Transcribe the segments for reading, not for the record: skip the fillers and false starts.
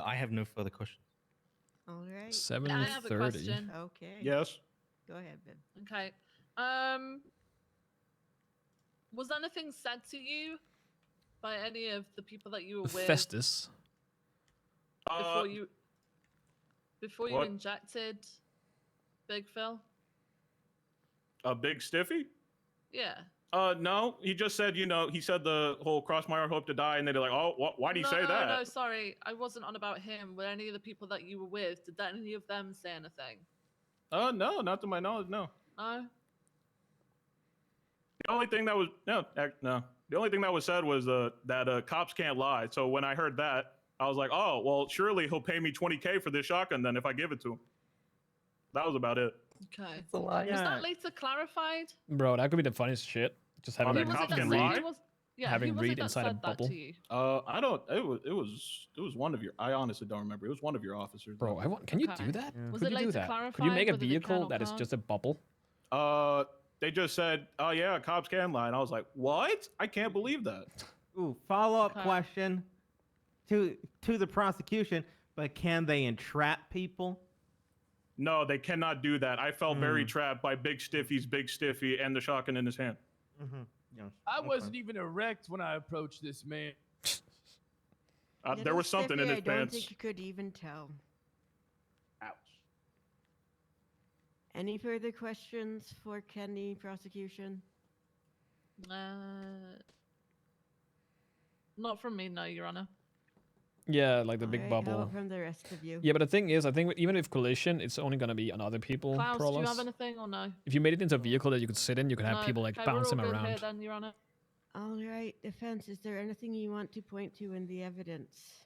I have no further questions. All right. 7:30. I have a question. Okay. Yes. Go ahead, Ben. Okay. Was anything said to you by any of the people that you were with Festus. before you what? injected Big Phil? A big stiffy? Yeah. No. He just said, he said the whole cross my heart, hope to die, and then they're like, oh, why do you say that? No, sorry. I wasn't on about him. Were any of the people that you were with, did any of them say anything? No, not to my knowledge, no. No? The only thing that was no. The only thing that was said was that cops can't lie. So when I heard that, I was like, oh, well, surely he'll pay me $20K for this shotgun then if I give it to him. That was about it. Okay. That's a lot. Was that later clarified? Bro, that could be the funniest shit. Just having that Who was cops it that can said- lie? who was- Yeah, Having who was it Reed that inside a said that bubble. to you? I don't. It was one of your. I honestly don't remember. It was one of your officers. Bro, can you Okay. do that? Yeah. Was Could it you do later that? clarified Could you make a whether they can vehicle or that is can't? just a bubble? They just said, oh yeah, cops can lie, and I was like, what? I can't believe that. Ooh, follow-up Okay. question to the prosecution, but can they entrap people? No, they cannot do that. I felt very trapped by Big Stiffy's Big Stiffy and the shotgun in his hand. Mm-hmm. Yeah. I wasn't even erect when I approached this man. There Little was something in Stiffy, his I don't pants. think you could even tell. Ouch. Any further questions for Kenny prosecution? Not from me, no, Your Honor. Yeah, like the big Alright, how bubble. about from the rest of you? Yeah, but the thing is, I think even if collision, it's only gonna be on other people. Klaus, do you Prowlers. have anything or no? If you made it into a vehicle that you could sit in, you could have No. people like Okay, bounce we're him all good around. Here, then, Your Honor. All right, defense, is there anything you want to point to in the evidence?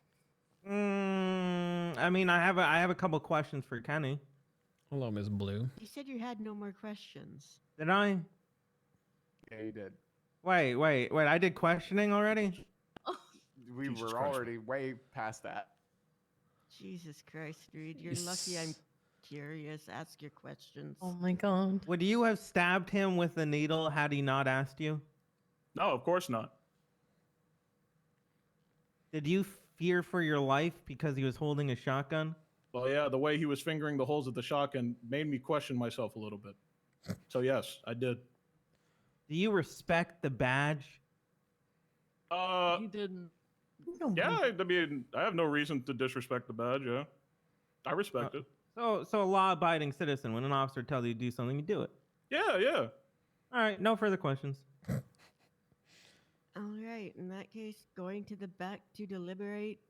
I mean, I have a couple questions for Kenny. Hello, Miss Blue. You said you had no more questions. Did I? Yeah, you did. Wait. I did questioning already. We Jesus were Christ. already way past that. Jesus Christ, Reed, you're lucky I'm curious. Ask your questions. Oh my god. Would you have stabbed him with a needle had he not asked you? No, of course not. Did you fear for your life because he was holding a shotgun? Well, yeah, the way he was fingering the holes of the shotgun made me question myself a little bit. So yes, I did. Do you respect the badge? He didn't. Yeah, I mean, I have no reason to disrespect the badge. Yeah, I respect it. So a law-abiding citizen, when an officer tells you to do something, you do it. Yeah. All right, no further questions. All right, in that case, going to the back to deliberate.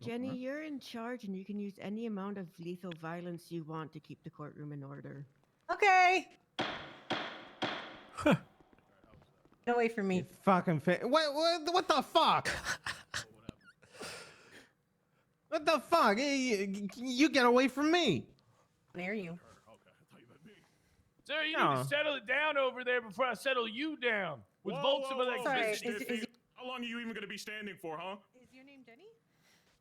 Jenny, you're in charge and you can use any amount of lethal violence you want to keep the courtroom in order. Okay. Get away from me. You fucking what the fuck? What the fuck? You get away from me. Near you. Sir, you need No. to settle it down over there before I settle you down. With Whoa, bolts whoa, of whoa, like Sorry, Big is- Stiffy. is- How long are you even going to be standing for, huh? Is your name Jenny?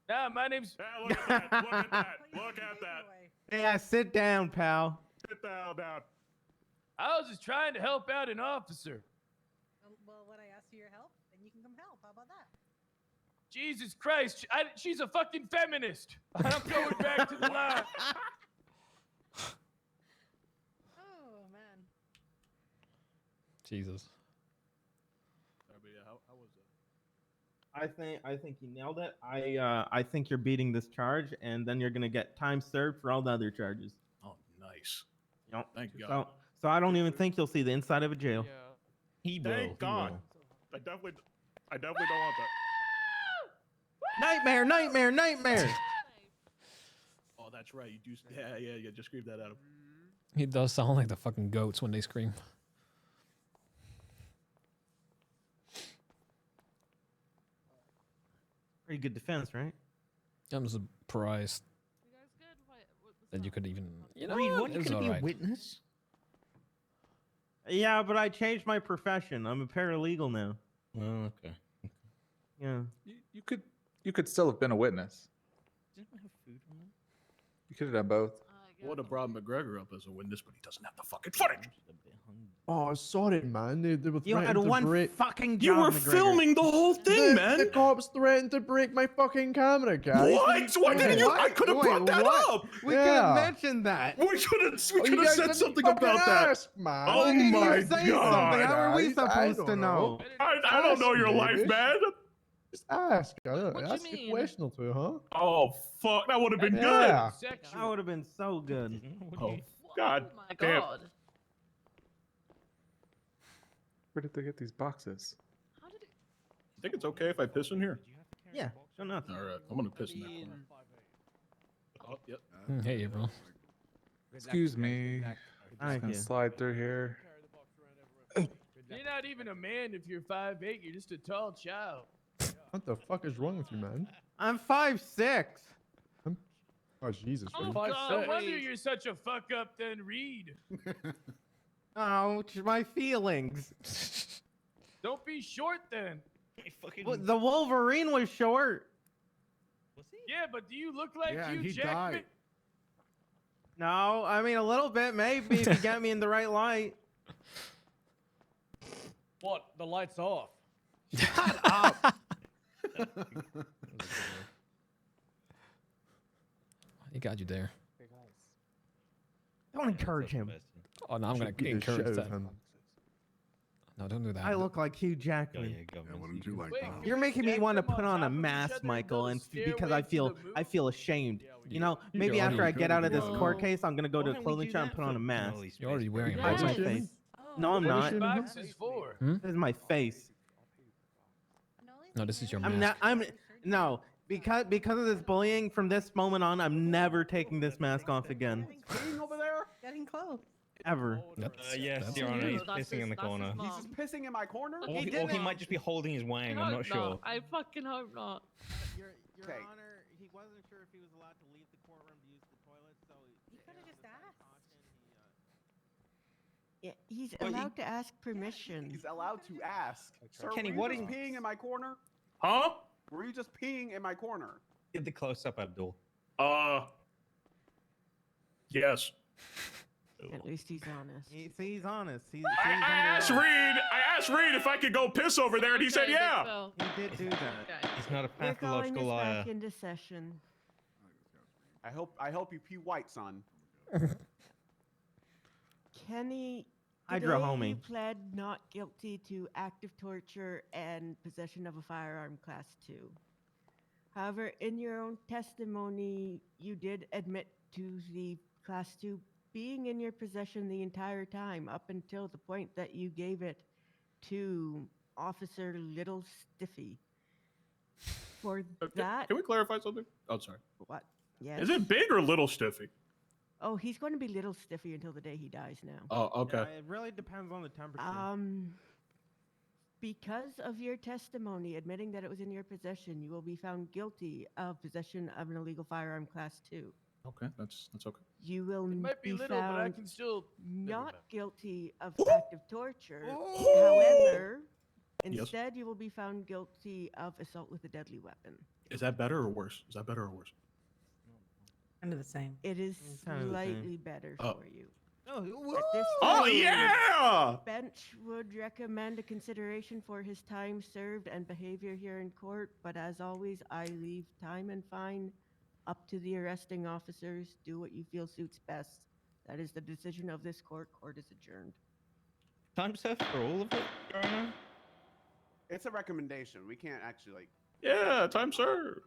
Nah, my name's. Yeah, look at that. Look at that. Look at that. Yeah, sit down, pal. Sit down. I was just trying to help out an officer. Well, when I ask for your help, then you can come help. How about that? Jesus Christ, she's a fucking feminist. I'm going back to the line. Oh man. Jesus. How was that? I think you nailed it. I think you're beating this charge, and then you're gonna get time served for all the other charges. Oh, nice. Yep. Thank God. So I don't even think you'll see the inside of a jail. He will. Thank God. I definitely don't want that. Nightmare. Oh, that's right. You do. Yeah. Just scream that out. He does sound like the fucking goats when they scream. Pretty good defense, right? I'm surprised You guys good? What was that you that? could even. You know, Reed, what? weren't you It's gonna be a alright. witness? Yeah, but I changed my profession. I'm a paralegal now. Oh, okay. Yeah. You could still have been a witness. Didn't we have food on that? You could have done both. I would have brought McGregor up as a witness, but he doesn't have the fucking footage. Oh, sorry, man. They were You had threatening to one break. fucking job, You were McGregor. filming the whole thing, man. The cops threatened to break my fucking camera, guys. What? Why didn't you? I could have Wait, brought that what? up. We could Yeah. have mentioned that. We could have Oh, you guys said didn't something fucking about that. ask, man. Oh Why didn't my you say God, something? How are we guys, I supposed to don't know. know? I don't know Ask, your life, maybe. man. Just ask. I don't What know. you Ask a mean? question or two, huh? Oh fuck, that would have been Yeah. That Sexual. would have been so good. good. Oh God, Oh my damn. god. Where did they get these boxes? How did it... I think it's okay if I piss in here. Yeah, sure enough. All right, I'm gonna piss in that corner. Oh, yep. Hey, bro. Excuse me. Thank Just gonna you. slide through here. You're not even a man if you're 5'8". You're just a tall child. What the fuck is wrong with you, man? I'm 5'6". Oh, Jesus. Oh, Reed. No God. wonder you're such a fuck up then, Reed. Ouch, my feelings. Don't be short then. Well, the Wolverine was short. Yeah, but do you look like Yeah, and Hugh he Jackman? died. No, I mean a little bit, maybe, if you get me in the right light. What? The light's off. Shut up. He got you there. Don't encourage him. Oh, no, I'm gonna Should beat the shit encourage out of that. him. No, don't do that. I look like Hugh Jackman. Yeah, wouldn't you like Wait, that? can You're we making me stack want to them put on on a top of each mask, other Michael, build a and because stairway I to feel the moon? I feel ashamed. You know, You maybe already after I get out of this could. court case, I'm gonna go to Why a don't we clothing do shop and that put on for a mask. Molly's You're already face? wearing a Hide mask. my Yes. face. Oh. No, I'm What not. are Shame the him. boxes for? This is my face. No, this is your I'm mask. not. I'm no because of this bullying. From this moment on, I'm never taking this mask off again, Peeing over there? Getting close. ever. That's, Yes, that's Your Honor, you, he's that's pissing in the that's corner. mom. He's just pissing in my corner? Look, Or he he didn't. might just be holding his wang. I I'm not hope sure. I fucking hope not. Your Okay. Honor, he wasn't sure if he was allowed to leave the courtroom to use the toilet, so You to coulda err on just the side of asked. caution, Yeah, he's Well, he- allowed to ask permission. He's allowed to ask. Sir, Kenny, were what you just in- peeing in my corner? Huh? Were you just peeing in my corner? Get the close up, Abdul. Yes. At least he's honest. he's honest. He's I asked Reed. I asked Reed if I could go piss over there, and he said Okay, yeah. Bill. He did do that. Okay. He's not a We're calling pathological this liar. back into session. I hope you pee white, son. Kenny, Hydra today homie. you pled not guilty to active torture and possession of a firearm class 2. However, in your own testimony, you did admit to the class 2 being in your possession the entire time up until the point that you gave it to Officer Little Stiffy. For that, Can we clarify something? Oh, sorry. what? Yes. Is it big or little stiffy? Oh, he's going to be Little Stiffy until the day he dies now. Oh, okay. It really depends on the temperature. Because of your testimony admitting that it was in your possession, you will be found guilty of possession of an illegal firearm class 2. Okay, that's okay. It You will might be be little, but I found can still. never not mind. guilty of active torture. However, Yes. instead you will be found guilty of assault with a deadly weapon. Is that better or worse? Is that better or worse? Kind of the same. It is kind of the same. slightly better Oh. for you. Oh, At this Oh time, yeah! bench would recommend a consideration for his time served and behavior here in court, but as always, I leave time and fine up to the arresting officers. Do what you feel suits best. That is the decision of this court. Court is adjourned. Time served for all of it, Your Honor? It's a recommendation. We can't actually like. Yeah, time served.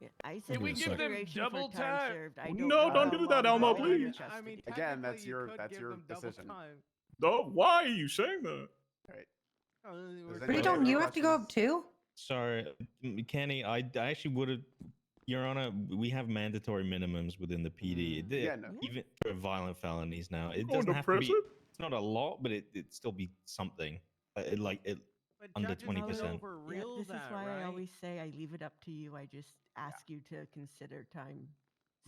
Yeah, I said Can we give them consideration double for time? served. I No, know don't how do that, long Elmo, they're in please. custody. Again, that's your decision. No, why are you saying that? Pretty, don't you have to go up too? Sorry, Kenny, I actually would have. Your Honor, we have mandatory minimums within the PD. Yeah, no. Even for violent felonies now. It Going doesn't to have to be. prison? It's not a lot, but it'd still be something. Under 20%. Yeah, this is why I always say I leave it up to you. I just ask you to consider time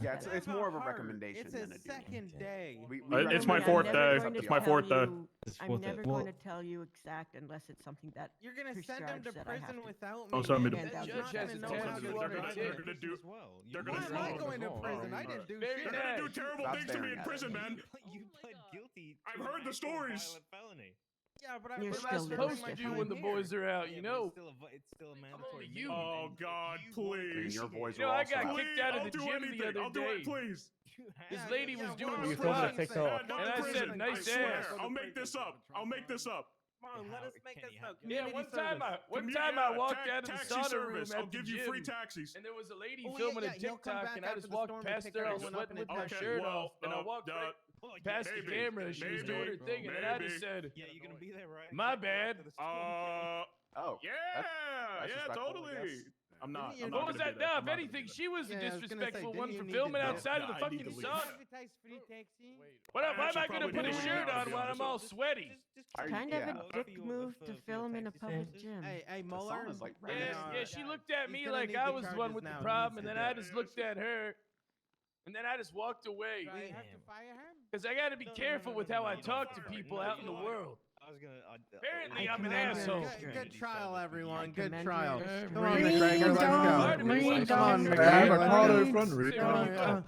Yeah, it's more of a Hard. recommendation It's than a a duty. second day. It's my I'm fourth never day. going to It's my tell fourth day. you- I'm never going to tell you exact unless it's something that You're gonna send him to prescribes that I have prison to- without me. Don't send me to- and That he's judge not has gonna a know task how to to do order other it. things. gonna do. as well. They're Why gonna am I do- going to Oh, prison? I oh, didn't do Very shit. They're gonna do nice. terrible Stop things to me staring in at prison, it. man. You my pled God. guilty. I've to heard an the actual stories. violent felony. Yeah, but You're I'm What am I still not supposed to my do time when the here. boys are out? Yeah, You but know. it's still a mandatory you. minimum. Oh and God, you won't please. And your do boys it. You know, are I also got out. kicked out of I'll the do gym the anything. other I'll do day. it, please. This Yeah, lady yeah, was doing what You was told me to wrong? take Say, off. what And I was said, wrong? nice I swear, ass. I'll make this up. I'll make this up. Come on, let us make Kenny, this how- up. Yeah, Community one time service. I walked out of the taxi sauna service. room I'll at the give you free gym, taxis. and there was a lady Oh, yeah, filming yeah, a he'll come TikTok, back and I after just the walked storm to past pick her, all everyone up sweating in with a my taxi. shirt well, off, and I no, walked right Oh, past the maybe, camera, and she was doing her maybe, thing, and then I just maybe. said, Yeah, you're gonna be there, right? My Exactly, bad. after the storm. Oh, Yeah, that's yeah, respectful, I totally. guess. I'm not. Didn't you- I'm not what was gonna that? do No, I'm if not gonna anything, do she was the Yeah, I was gonna say, disrespectful didn't one you for need to filming do it? outside of No, the I need fucking to leave. sauna. Advertise free taxi. What up? I Why am actually I gonna probably put a need to shirt leave now, to on be when honest. I'm all sweaty? Are you- Kind of yeah. a dick move to film in a public gym. Hey, Muller. sauna's like right and, next to Yeah, she looked at he's me gonna like need I the was the one charges with the now. He problem, and needs then to I do it. just looked at her, and then I just walked away. Do I have to Damn. fire him? Because I got to be careful with how I talk to people out in the world. I was gonna. Apparently, I I'm an commend you. asshole. Good trial, everyone. I Good commend trial. you. Come on, Reed, McGregor, let's don't. go. Reed, Come on, don't. I have a McGregor. car Reed. in front, Reed. Come on,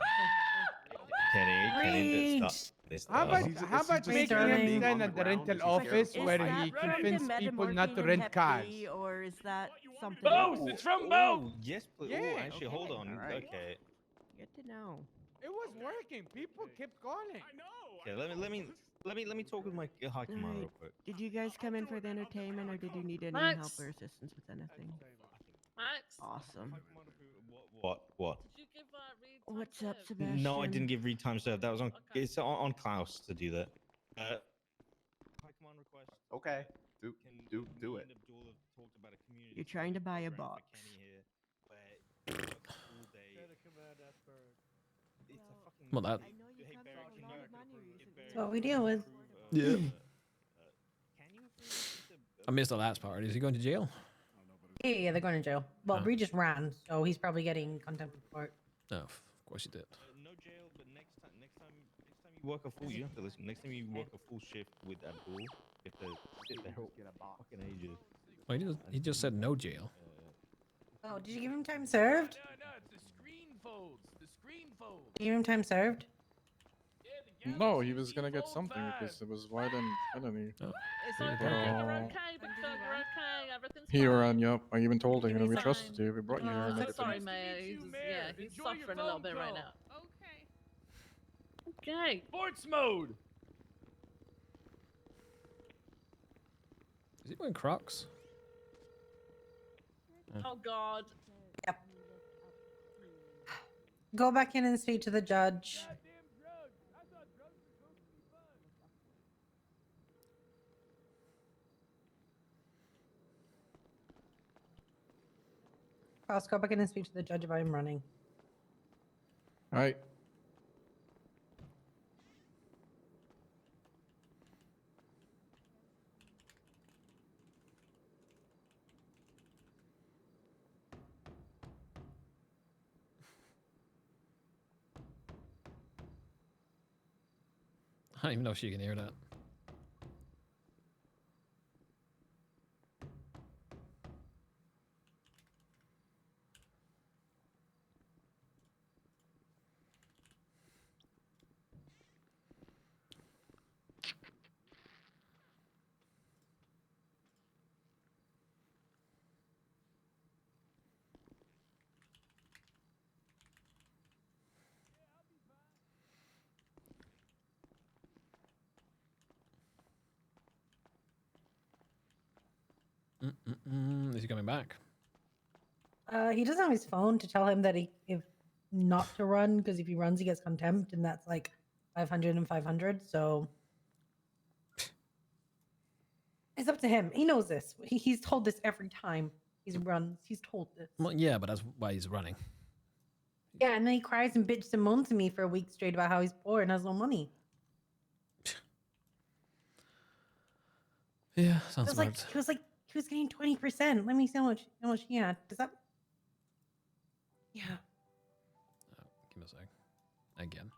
Kenny, Reed. stop this. How about, Is he how about just making standing him on stand the at the ground? rental Is he scared of office the where Is he that convinced from the people not to metamorphine in rent Hep cars? B, or is that something Both. else? It's from both. Oh, yes, please. Yeah, Oh, actually, hold on. all right. Okay. Good to know. It was working. People kept calling. I know. Okay. Let me talk with my high commander real quick. Did you guys come in for the entertainment, or did you need any Max. help or assistance with anything? Max, Awesome. What? did you give Reed time What's up, served? Sebastian? No, I didn't give read time served. That was on. Okay. It's on Klaus to do that. High command request. Okay. Do Me it. and Abdul have talked about a community You're trying to buy a program for box. Kenny here, where he works all day. It's a fucking. Well, that- I know you Hey, come Barry, from can a lot you- of money recently. That's what we deal with. Yeah. Can you approve I missed the last part. Is he going to jail? Yeah, they're going to jail. Well, Oh. Reed just ran, so he's probably getting contempt of court. No, of course he did. no jail, but next time you work a full. You have to listen. Next time you work a full shift with Abdul, you have to sit there fucking ages. Well, he just said no jail. Oh, did you give him time served? No, it's the screen folds. The screen folds. Did you give him time served? Yeah, the No, he Galaxy was gonna get Fold something 5. because it was right in front of me. It's Yeah, okay, but, you're uh, okay, Big Thug, you're okay, everything's He fine. ran, yup. I even told him, you know, we Fine. trusted you. We brought you here Oh, and I'm everything. sorry, Nice to Mayor. meet you, He's, Mayor. yeah, he's Enjoy your suffering a little phone bit right call. now. Okay. Sports mode. Is he wearing Crocs? Oh God. Yep. Go back in and speak to the judge. Goddamn drugs. I thought drugs were supposed to be fun. Klaus, go back in and speak to the judge about him running. Right. I don't even know if she can hear that. Is he coming back? He doesn't have his phone to tell him that if not to run, because if he runs, he gets contempt, and that's like 500 and 500. So it's up to him. He knows this. He's told this every time he runs. He's told this. Well, yeah, but that's why he's running. Yeah, and then he cries and bitches and moans to me for a week straight about how he's poor and has no money. Yeah, It sounds was smart. like he was getting 20%. Let me see how much he had. Does that? Yeah. Give me a sec. Again.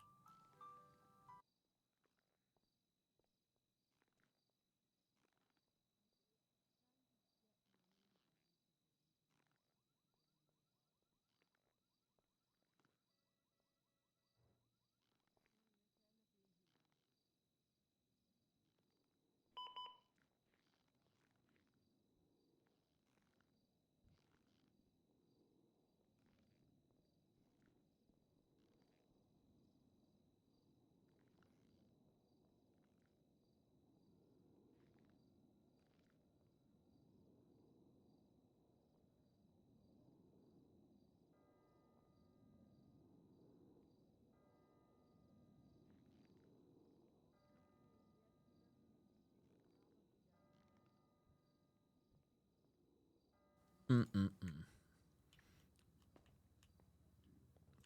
Mm-mm-mm.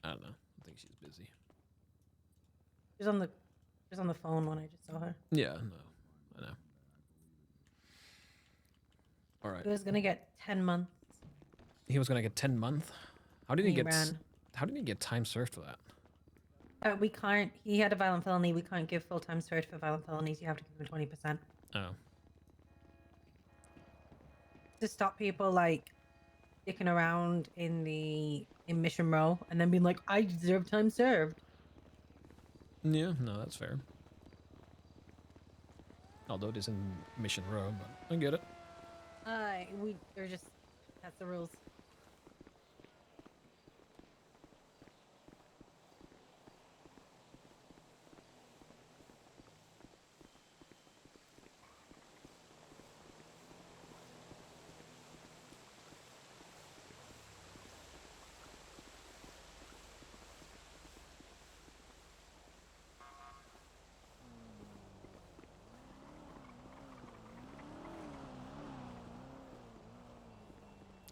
I don't know. I think she's busy. She's on the phone when I just saw her. Yeah, no. I know. All right. He was gonna get 10 months. He was gonna get 10 months. How did he He get? ran. How did he get time served for that? We can't. He had a violent felony. We can't give full time served for violent felonies. You have to give him 20% Oh. to stop people like sticking around in mission row and then being like, "I deserve time served." Yeah, no, that's fair. Although it is in Mission Row, but I get it. They're just that's the rules.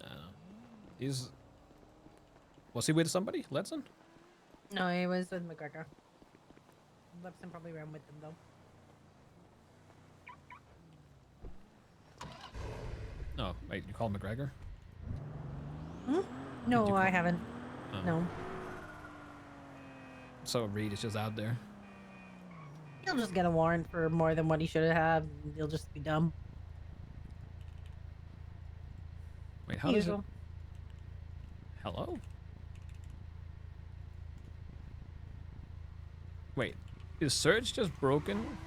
I don't know. Was he with somebody? Letson? No, he was with McGregor. Lepson probably ran with them though. Oh, wait, you called McGregor? No, I haven't. Oh. No. So Reed is just out there. He'll just get a warrant for more than what he should have. He'll just be dumb. Wait, how does it... Usual. Hello? Wait, is Surge just broken?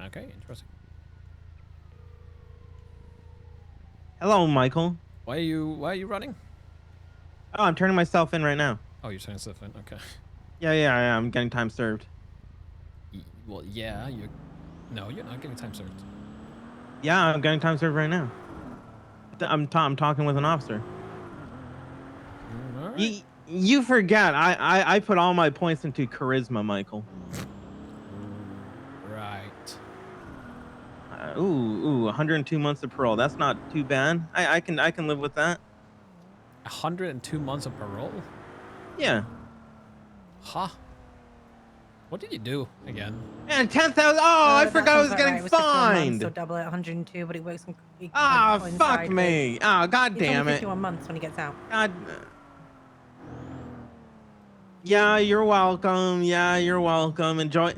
Okay, interesting. Hello, Michael. Why are you running? Oh, I'm turning myself in right now. Oh, you're turning stuff in. Okay. Yeah, I'm getting time served. Well, yeah, you. No, you're not getting time served. Yeah, I'm getting time served right now. I'm talking with an officer. All right. You forget. I put all my points into charisma, Michael. Right. Ooh, 102 months of parole. That's not too bad. I can live with that. 102 months of parole? Yeah. Huh? What did you do again? And 10,000. Oh, I forgot I was getting It was 51 months, fined. so double it 102, but he works. Ah, fuck me. Oh, god damn it. 51 months when he gets out. God. Yeah, you're welcome. Yeah, you're welcome. Enjoy.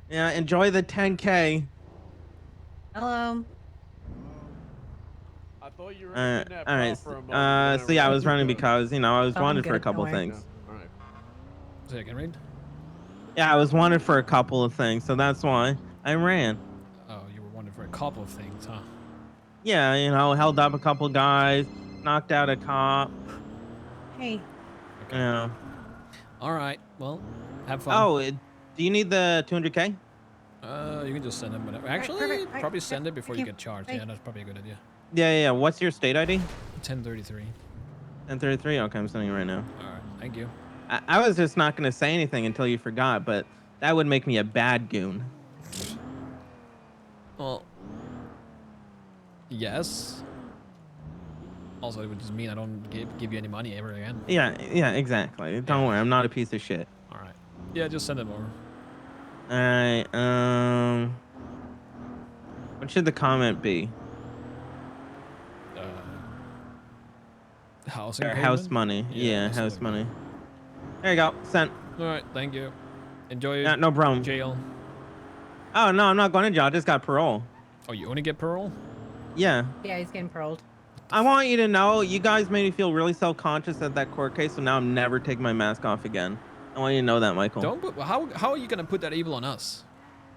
Yeah, enjoy the 10K. Hello. I thought you were All in that right. for a moment. So yeah, I was running because I was I'm wanted for a good, couple don't worry. things. All right. So you can read? Yeah, I was wanted for a couple of things, so that's why I ran. Oh, you were wondering for a couple of things, huh? Yeah, held up a couple guys, knocked out a cop. Hey. Okay. Yeah. All right. Well, have fun. Oh, do you need the 200K? You can just send them whatever. Actually, perfect. probably send it before you thank get charged. you. Yeah, that's probably a good idea. Yeah. What's your state ID? 1033. 1033. Okay, I'm sending it right now. All right. Thank you. I was just not gonna say anything until you forgot, but that would make me a bad goon. Well, yes. Also, it would just mean I don't give you any money ever again. Yeah, exactly. Don't worry, I'm not a piece of shit. All right. Yeah, just send them over. All right. What should the comment be? Housing Or house payment? money. Yeah, something house like money. There you go. Sent. All right, thank you. Enjoy Yeah, no problem. jail. Oh no, I'm not going to jail. I just got parole. Oh, you only get parole? Yeah. Yeah, he's getting paroled. I want you to know, you guys made me feel really self-conscious at that court case, so now I'm never taking my mask off again. I want you to know that, Michael. Don't put. How are you gonna put that evil on us?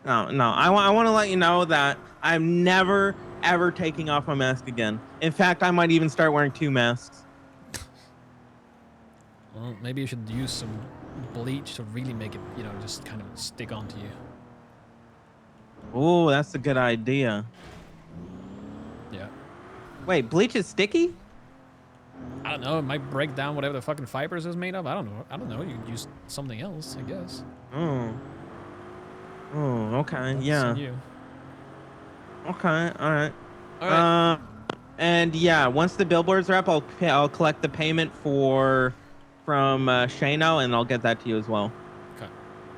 No. I want to let you know that I'm never ever taking off my mask again. In fact, I might even start wearing 2 masks. Well, maybe you should use some bleach to really make it, just kind of stick onto you. Oh, that's a good idea. Yeah. Wait, bleach is sticky? I don't know. It might break down whatever the fucking fibers is made of. I don't know. You could use something else, I guess. Oh, okay. That's Yeah. on you. Okay. All right. All right. And yeah, once the billboards are up, I'll collect the payment from Shano, and I'll get that to you as well. Okay.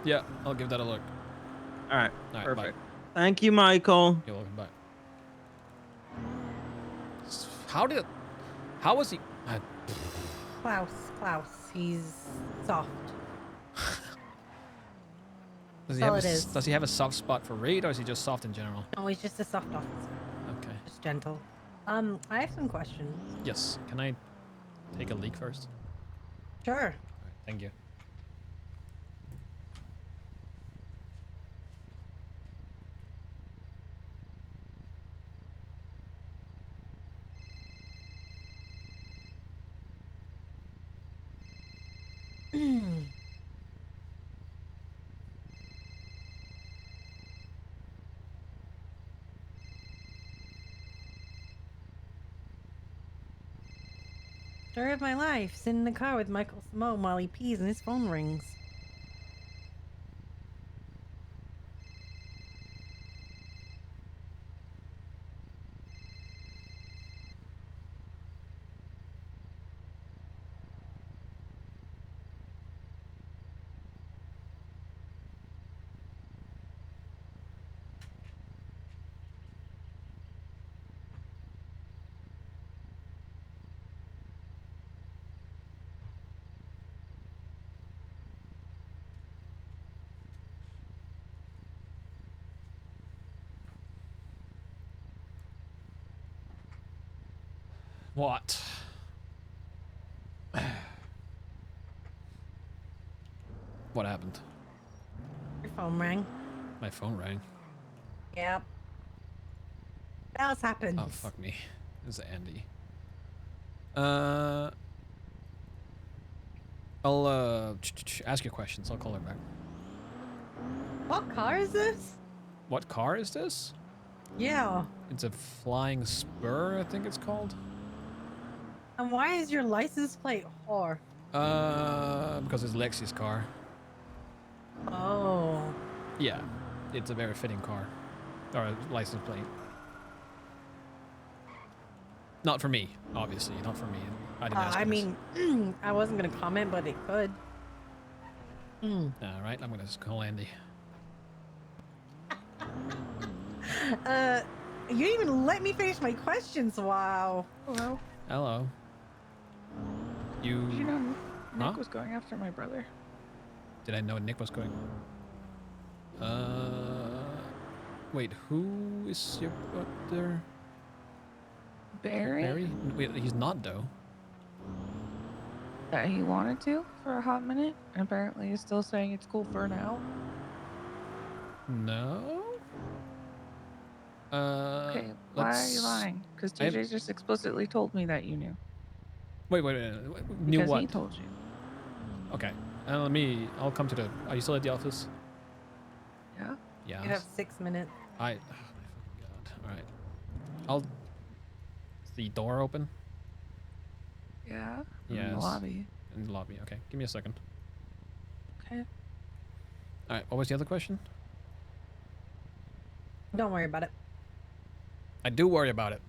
Yeah, I'll give that a look. All right. All right. Perfect. Bye. Thank you, Michael. You're welcome. Bye. How was he? Klaus, he's soft. Does he have a soft spot for Reed, or is he just soft in general? No, he's just a soft officer. Okay. Just gentle. I have some questions. Yes. Can I take a leak first? Sure. All right, thank you. Story of my life. Sitting in the car with Michael Simone while he pees and his phone rings. What? What happened? Your phone rang. My phone rang. Yep. What else happened? Oh, fuck me. This is Andy. I'll ask you questions. I'll call her back. What car is this? What car is this? Yeah. It's a Flying Spur, I think it's called. And why is your license plate whore? Because it's Lexi's car. Oh. Yeah, it's a very fitting car. Or a license plate. Not for me, obviously. Not for me. I didn't ask I for this. mean, I wasn't gonna comment, but it could. Alright, I'm gonna just call Andy. You didn't even let me finish my questions. Wow. Hello. Hello. You... Did you know Nick Huh? was going after my brother? Did I know Nick was going? Wait, who is your brother? Barry? Barry? Wait, he's not though. That he wanted to for a hot minute. And apparently he's still saying it's cool for now. No? Okay, why are you lying? Because TJ just explicitly told me that you knew. Wait. Knew Because what? he told you. Okay. I'll come to the... Are you still at the office? Yeah? Yeah. You have 6 minutes. Oh my fucking god. Alright. Is the door open? Yeah? Yes. In the lobby. In the lobby, okay. Give me a second. Okay. Alright, what was the other question? Don't worry about it. I do worry about it.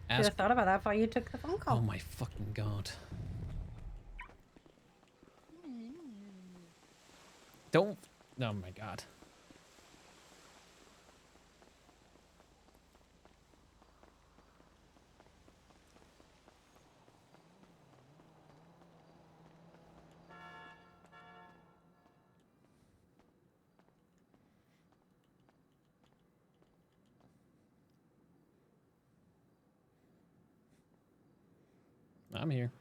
Should have thought about that before you took the phone call. Oh my fucking god. Don't... Oh my god. I'm here.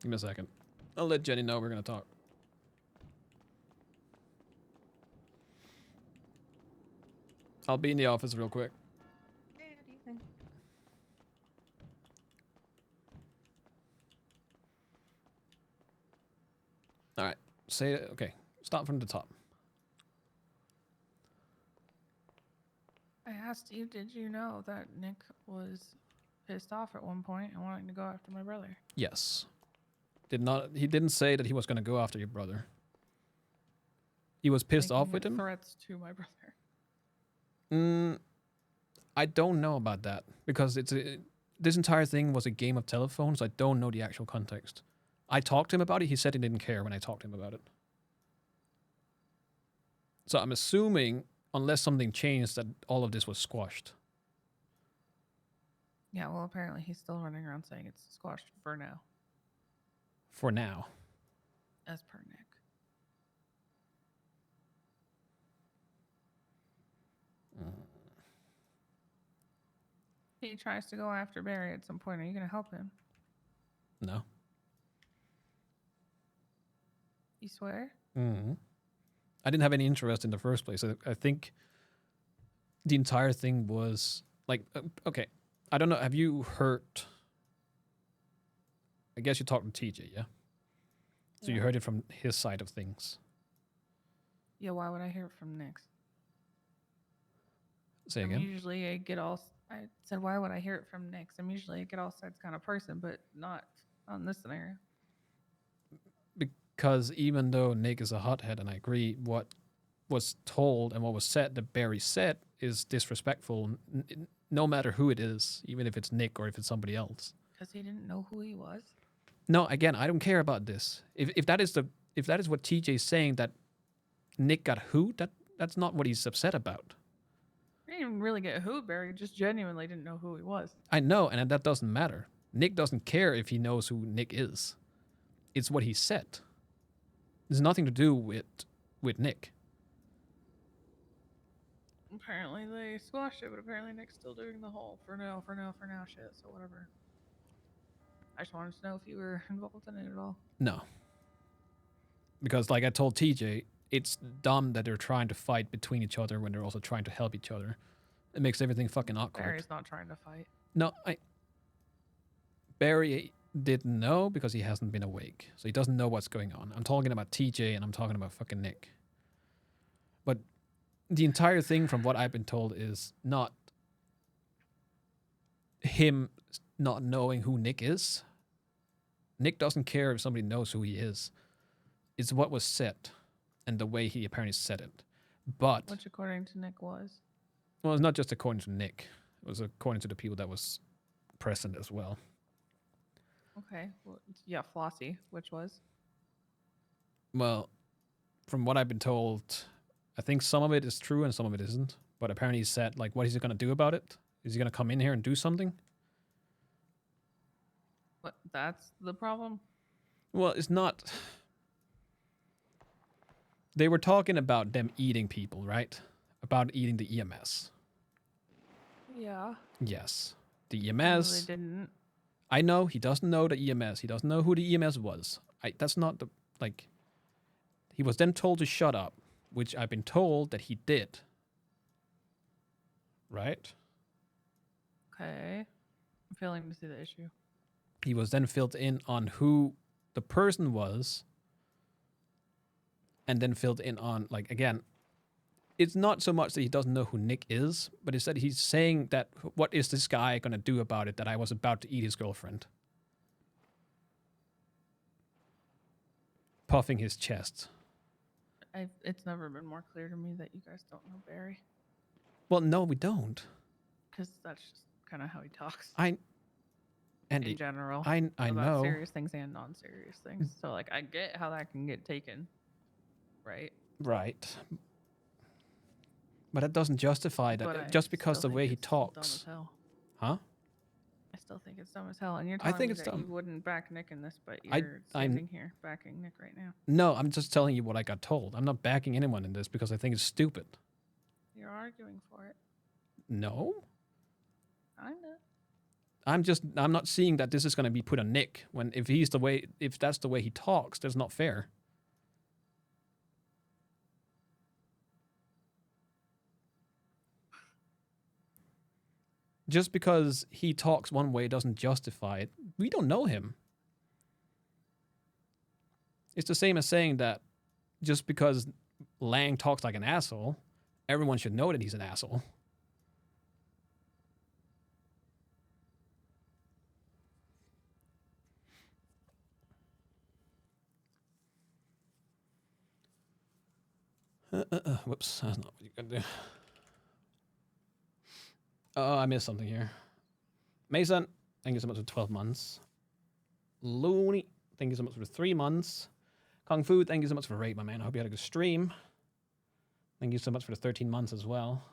Give me a second. I'll let Jenny know we're gonna talk. I'll be in the office real quick. Okay, what do you think? All right. Say it. Okay. Start from the top. I asked you, did you know that Nick was pissed off at one point and wanting to go after my brother? Yes. He didn't say that he was gonna go after your brother. He was pissed off Making with him? threats to my brother. I don't know about that because this entire thing was a game of telephone, so I don't know the actual context. I talked to him about it. He said he didn't care when I talked to him about it. So I'm assuming, unless something changed, that all of this was squashed. Yeah, well, apparently he's still running around saying it's squashed for now, For now. as per Nick. He tries to go after Barry at some point. Are you going to help him? No. You swear? Mm-hmm. I didn't have any interest in the first place. I think the entire thing was like, okay, I don't know. Have you heard? I guess you talked to TJ, yeah? So you Yeah. heard it from his side of things. Yeah, why would I hear it from Nick's? Say I'm again? usually a get all. I said, why would I hear it from Nick's? I'm usually a get all sides kind of person, but not on this scenario. Because even though Nick is a hothead, and I agree, what was told and what was said that Barry said is disrespectful, no matter who it is, even if it's Nick or if it's somebody else. Because he didn't know who he was. No, again, I don't care about this. If that is what TJ is saying, that Nick got who, that's not what he's upset about. He didn't even really get who Barry, just genuinely didn't know who he was. I know, and that doesn't matter. Nick doesn't care if he knows who Nick is. It's what he said. There's nothing to do with Nick. Apparently they squashed it, but apparently Nick's still doing the whole for now shit, so whatever. I just wanted to know if you were involved in it at all. No. Because like I told TJ, it's dumb that they're trying to fight between each other when they're also trying to help each other. It makes everything fucking awkward. Barry's not trying to fight. No, Barry didn't know because he hasn't been awake. So he doesn't know what's going on. I'm talking about TJ and I'm talking about fucking Nick. But the entire thing, from what I've been told, is not him not knowing who Nick is. Nick doesn't care if somebody knows who he is. It's what was said and the way he apparently said it. But, Which according to Nick was. well, it's not just according to Nick. It was according to the people that was present as well. Okay. Well, yeah, Flossie, which was. Well, from what I've been told, I think some of it is true and some of it isn't. But apparently he said, like, what is he going to do about it? Is he going to come in here and do something? What? That's the problem? Well, it's not. They were talking about them eating people, right? About eating the EMS. Yeah. Yes. The No, EMS. they didn't. I know he doesn't know the EMS. He doesn't know who the EMS was. That's not the, like. He was then told to shut up, which I've been told that he did. Right? Okay. I'm failing to see the issue. He was then filled in on who the person was, and then filled in on, like, again, it's not so much that he doesn't know who Nick is, but it's that he's saying that, what is this guy going to do about it, that I was about to eat his girlfriend? Puffing his chest. It's never been more clear to me that you guys don't know Barry. Well, no, we don't. Because that's just kind of how he talks. Andy, in general. I about know. serious things and non-serious things. So, like, I get how that can get taken. Right? Right. But that doesn't justify that. But I Just because still the way think he it's dumb talks. as hell. Huh? I still think it's dumb as hell. And you're I telling think me it's that dumb. you wouldn't back Nick in this, but I- you're I'm- standing here backing Nick right now. No, I'm just telling you what I got told. I'm not backing anyone in this because I think it's stupid. You're arguing for it. No. Kinda. I'm not seeing that this is going to be put on Nick when if that's the way he talks, that's not fair. Just because he talks one way doesn't justify it. We don't know him. It's the same as saying that just because Lang talks like an asshole, everyone should know that he's an asshole. Whoops, that's not what you gotta do. Oh, I missed something here. Mason, thank you so much for 12 months. Looney, thank you so much for 3 months. Kung Fu, thank you so much for raid, my man. I hope you had a good stream. Thank you so much for the 13 months as well.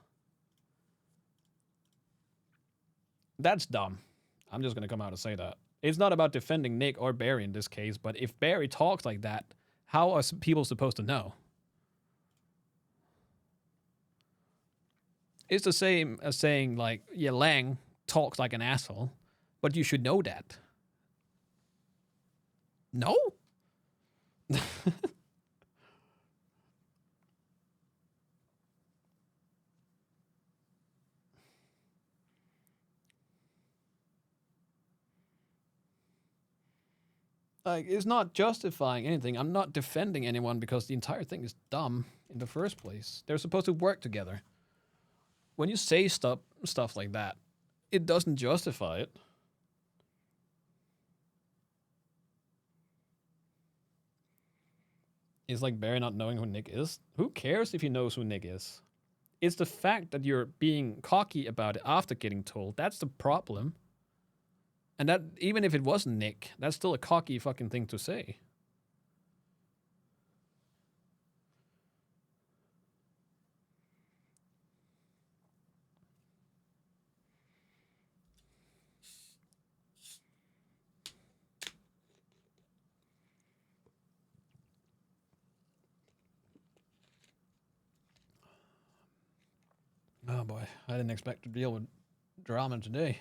That's dumb. I'm just gonna come out and say that. It's not about defending Nick or Barry in this case, but if Barry talks like that, how are people supposed to know? It's the same as saying, like, yeah, Lang talks like an asshole, but you should know that. No? Like, it's not justifying anything. I'm not defending anyone because the entire thing is dumb in the first place. They're supposed to work together. When you say stuff like that, it doesn't justify it. It's like Barry not knowing who Nick is. Who cares if he knows who Nick is? It's the fact that you're being cocky about it after getting told. That's the problem. And that, even if it wasn't Nick, that's still a cocky fucking thing to say. Oh boy, I didn't expect to deal with drama today.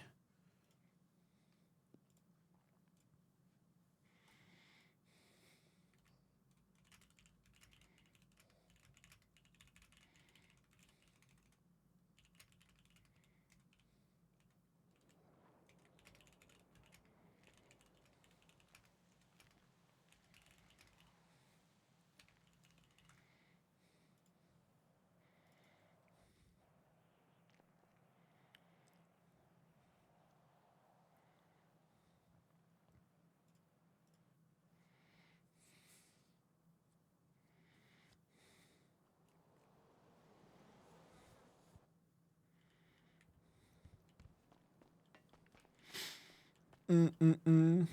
Mm-mm-mm.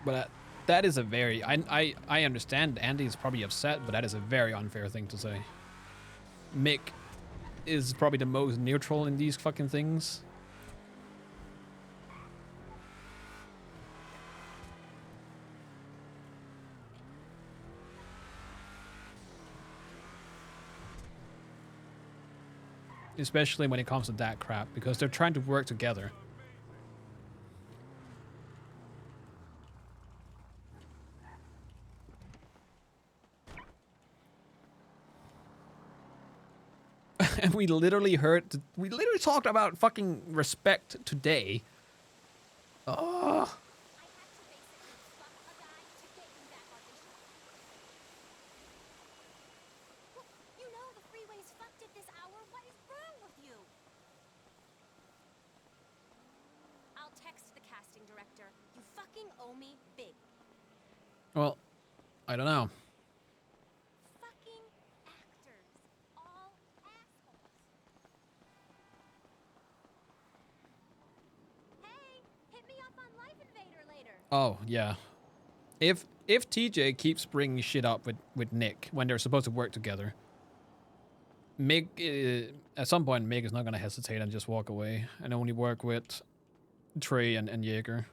But that is a very... I understand Andy is probably upset, but that is a very unfair thing to say. Mick is probably the most neutral in these fucking things. Especially when it comes to that crap, because they're trying to work together. And we literally talked about fucking respect today. Oh. You know the freeway's fucked at this hour. What is wrong with you? I'll text the casting director. You fucking owe me big. Well, I don't know. Fucking actors. All assholes. Hey, hit me up on Life Invader later. Oh, yeah. if TJ keeps bringing shit up with Nick when they're supposed to work together, Mig, at some point, Mig is not going to hesitate and just walk away and only work with Trey and Jaeger.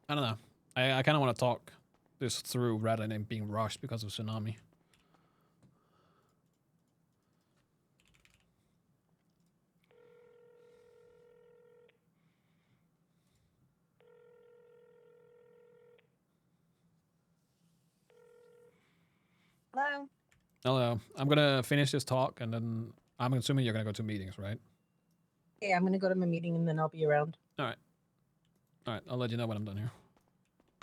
I don't know. I kind of want to talk this through rather than being rushed because of Tsunami. Hello. Hello. I'm gonna finish this talk and then I'm assuming you're gonna go to meetings, right? Yeah, I'm gonna go to my meeting and then I'll be around. All right. All right. I'll let you know when I'm done here.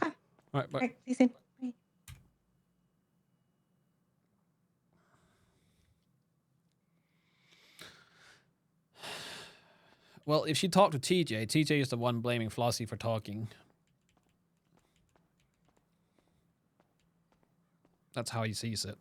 Okay. All right. Bye. All right, see you soon. Bye. Well, if she talked to TJ, TJ is the one blaming Flossie for talking. That's how he sees it.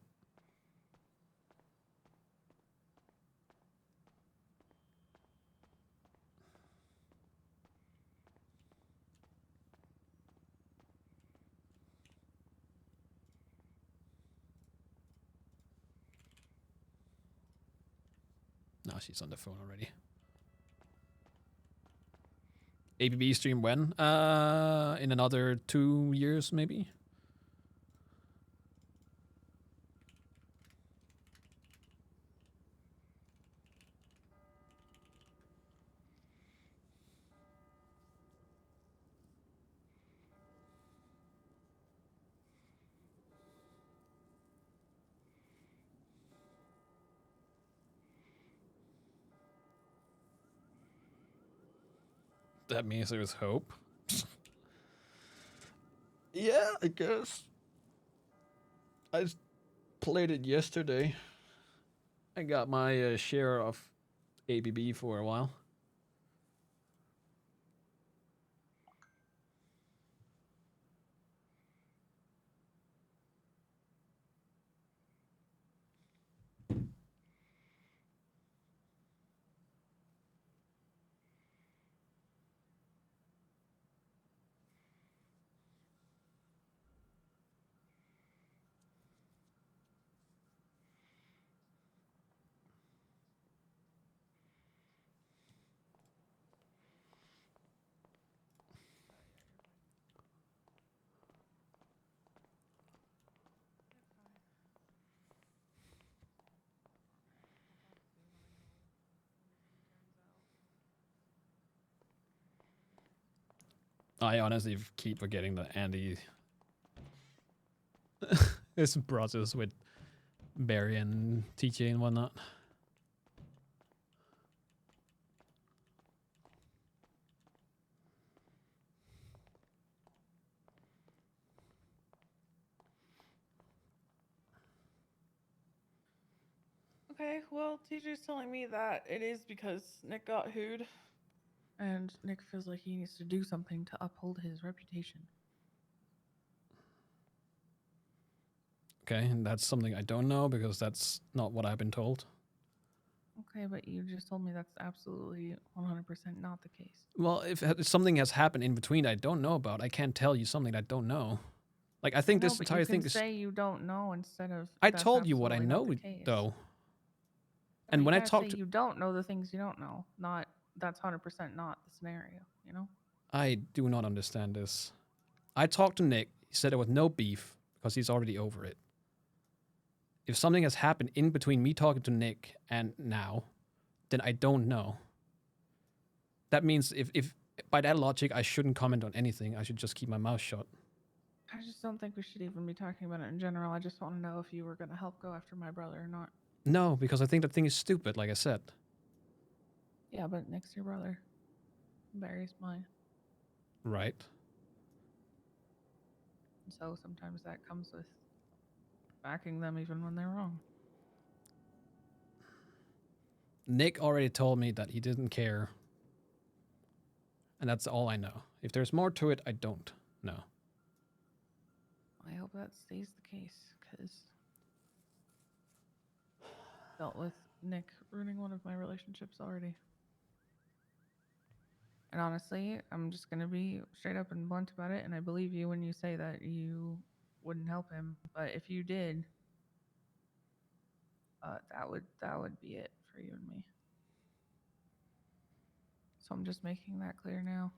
No, she's on the phone already. ABB stream when? In another 2 years, maybe? That means there's hope. Yeah, I guess. I just played it yesterday. I got my share of ABB for a while. I honestly keep forgetting that Andy is brothers with Barry and TJ and whatnot. Okay, well, TJ's telling me that it is because Nick got hooed, and Nick feels like he needs to do something to uphold his reputation. Okay, and that's something I don't know because that's not what I've been told. Okay, but you just told me that's absolutely 100% not the case. Well, if something has happened in between I don't know about, I can't tell you something I don't know. Like, I think No, this but entire you thing can is... say you don't know instead of. I "That's told you what I absolutely know, not the case." though. But And you when I gotta talked say to... you don't know the things you don't know, not that's 100% not the scenario, you know? I do not understand this. I talked to Nick. He said there was no beef because he's already over it. If something has happened in between me talking to Nick and now, then I don't know. That means if by that logic, I shouldn't comment on anything. I should just keep my mouth shut. I just don't think we should even be talking about it in general. I just want to know if you were going to help go after my brother or not. No, because I think that thing is stupid, like I said. Yeah, but Nick's your brother. Barry's mine. Right. So sometimes that comes with backing them even when they're wrong. Nick already told me that he didn't care. And that's all I know. If there's more to it, I don't know. that stays the case, because dealt with Nick ruining one of my relationships already. And honestly, I'm just gonna be straight up and blunt about it, and I believe you when you say that you wouldn't help him. But if you did, that would be it for you and me. So I'm just making that clear now.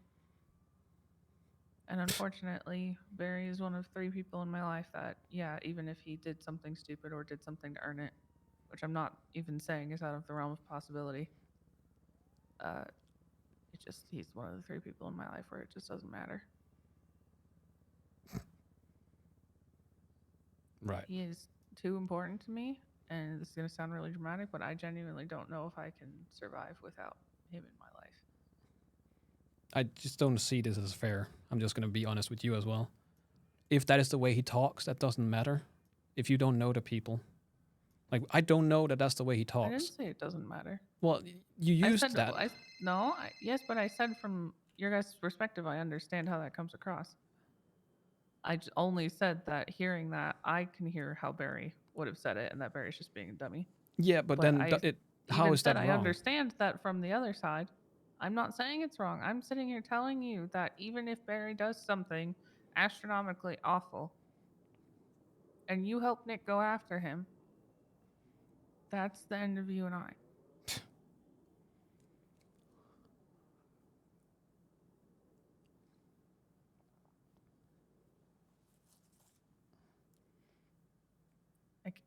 And unfortunately, Barry is one of 3 people in my life that, yeah, even if he did something stupid or did something to earn it, which I'm not even saying is out of the realm of possibility, he's one of the 3 people in my life where it just doesn't matter. Right. He is too important to me, and this is going to sound really dramatic, but I genuinely don't know if I can survive without him in my life. I just don't see this as fair. I'm just going to be honest with you as well. If that is the way he talks, that doesn't matter. If you don't know the people. Like, I don't know that that's the way he I didn't talks. say it doesn't matter. Well, you used that. Yes, but I said from your guys' perspective, I understand how that comes across. I only said that hearing that, I can hear how Barry would have said it, and that Barry's just being a dummy. Yeah, but then how is that I wrong? understand that from the other side. I'm not saying it's wrong. I'm sitting here telling you that even if Barry does something astronomically awful, and you help Nick go after him, that's the end of you and I.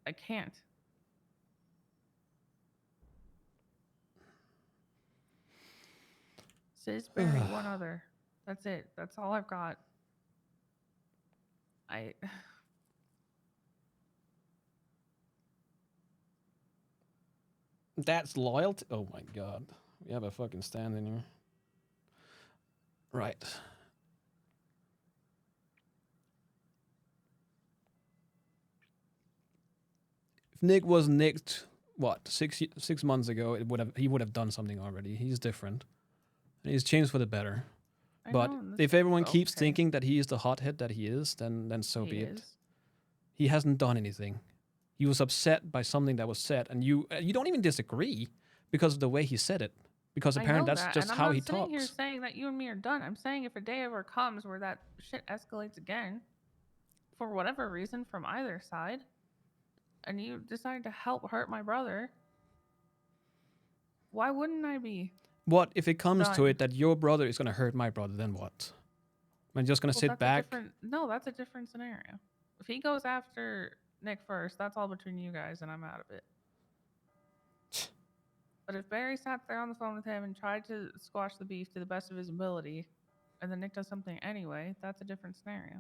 I can't. Sis, Barry, one other. That's it. That's all I've got. That's loyalty? Oh my god. We have a fucking stand in here. Right. If Nick was nicked, what, 6 months ago, he would have done something already. He's different. And he's changed for the better. But if everyone keeps thinking that he is the hothead that he is, then so be it. He hasn't done anything. He was upset by something that was said, and you don't even disagree because of the way he said it. Because apparently that's just how he talks. I'm not sitting here saying that you and me are done. I'm saying if a day ever comes where that shit escalates again, for whatever reason from either side, and you decide to help hurt my brother, why wouldn't I be? What if it comes to it that your brother is going to hurt my brother? Then what? Am I just going to sit back? No, that's a different scenario. If he goes after Nick first, that's all between you guys, and I'm out of it. But if Barry sat there on the phone with him and tried to squash the beef to the best of his ability, and then Nick does something anyway, that's a different scenario.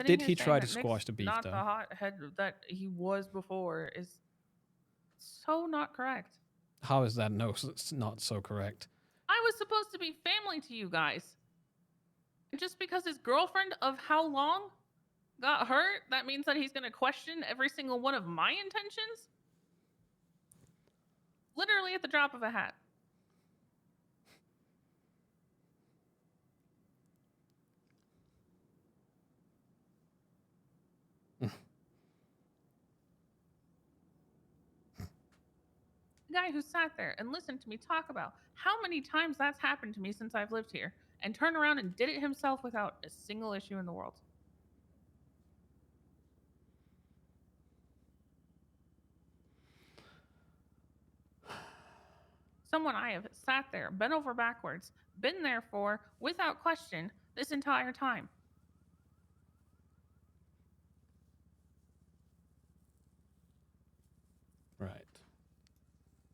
Did he try to squash the beef, not though? The hothead that he was before is so not correct. How is that not so correct? I was supposed to be family to you guys. And just because his girlfriend of how long got hurt, that means that he's going to question every single one of my intentions? Literally at the drop of a hat. Guy who sat there and listened to me talk about how many times that's happened to me since I've lived here, and turned around and did it himself without a single issue in the world. Someone I have sat there, bent over backwards, been there for, without question, this entire time. Right.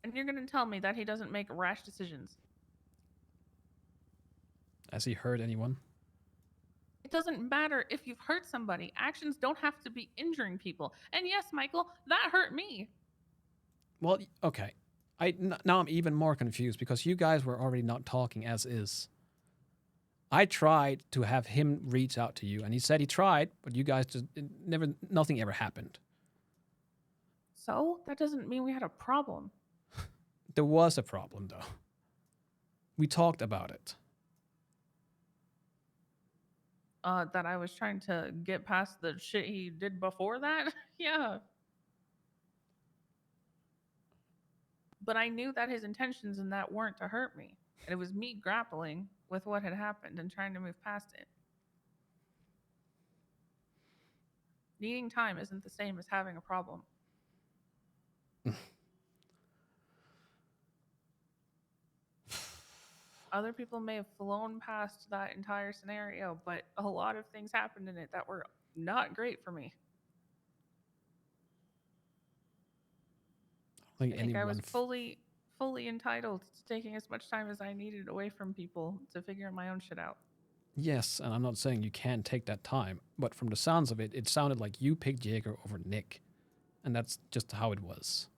And you're going to tell me that he doesn't make rash decisions. Has he hurt anyone? It doesn't matter if you've hurt somebody. Actions don't have to be injuring people. And yes, Michael, that hurt me. Well, okay. Now I'm even more confused because you guys were already not talking as is. I tried to have him reach out to you, and he said he tried, but you guys just nothing ever happened. So that doesn't mean we had a problem. There was a problem, though. We talked about it. that I was trying to get past the shit he did before that. Yeah. But I knew that his intentions in that weren't to hurt me. And it was me grappling with what had happened and trying to move past it. Needing time isn't the same as having a problem. Other people may have flown past that entire scenario, but a lot of things happened in it that were not great for me. I think I think I was anyone fully entitled to taking as much time as I needed away from people to figure my own shit out. Yes, and I'm not saying you can't take that time, but from the sounds of it, it sounded like you picked Jaeger over Nick, and that's just how it was.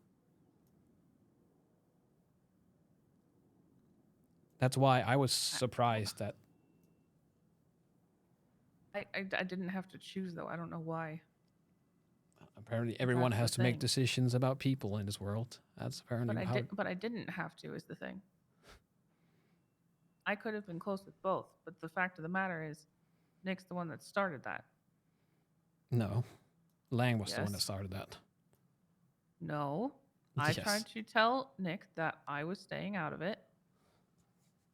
That's why I was surprised that I didn't have to choose though. I don't know why. apparently everyone That's has the to make thing. decisions about people in this world. That's apparently how. But I didn't have to is the thing. I could have been close with both, but the fact of the matter is, Nick's the one that started that. No, Lang was the one that Yes. started that. No, I Yes. tried to tell Nick that I was staying out of it,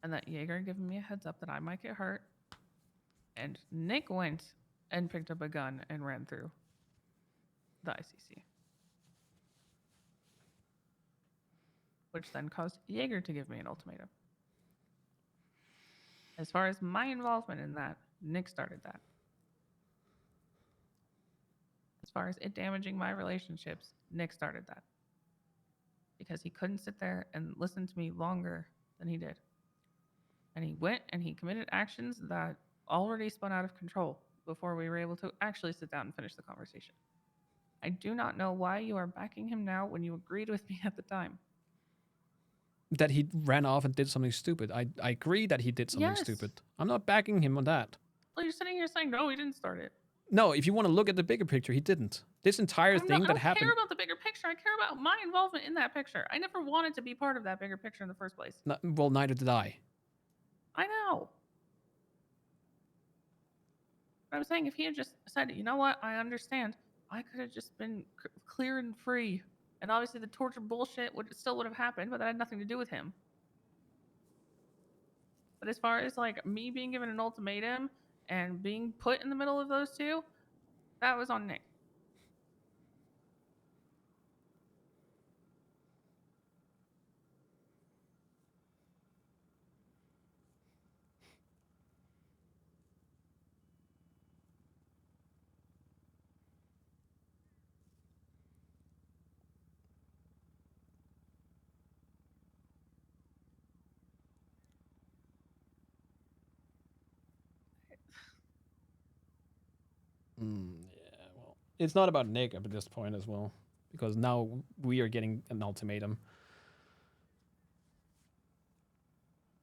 and that Jaeger had given me a heads up that I might get hurt. And Nick went and picked up a gun and ran through the ICC. Which then caused Jaeger to give me an ultimatum. As far as my involvement in that, Nick started that. As far as it damaging my relationships, Nick started that. Because he couldn't sit there and listen to me longer than he did. And he went and he committed actions that already spun out of control before we were able to actually sit down and finish the conversation. I do not know why you are backing him now when you agreed with me at the time. That he ran off and did something stupid. I agree that he did something Yes. stupid. I'm not backing him on that. Well, you're sitting here saying, no, he didn't start it. No, if you want to look at the bigger picture, he didn't. This entire I thing that don't happened. care about the bigger picture. I care about my involvement in that picture. I never wanted to be part of that bigger picture in the first place. Well, neither did I. I know. But I'm saying if he had just said, you know what, I understand, I could have just been clear and free. And obviously the torture bullshit still would have happened, but that had nothing to do with him. But as far as like me being given an ultimatum and being put in the middle of those two, that was on Nick. Yeah, well, it's not about Nick at this point as well, because now we are getting an ultimatum.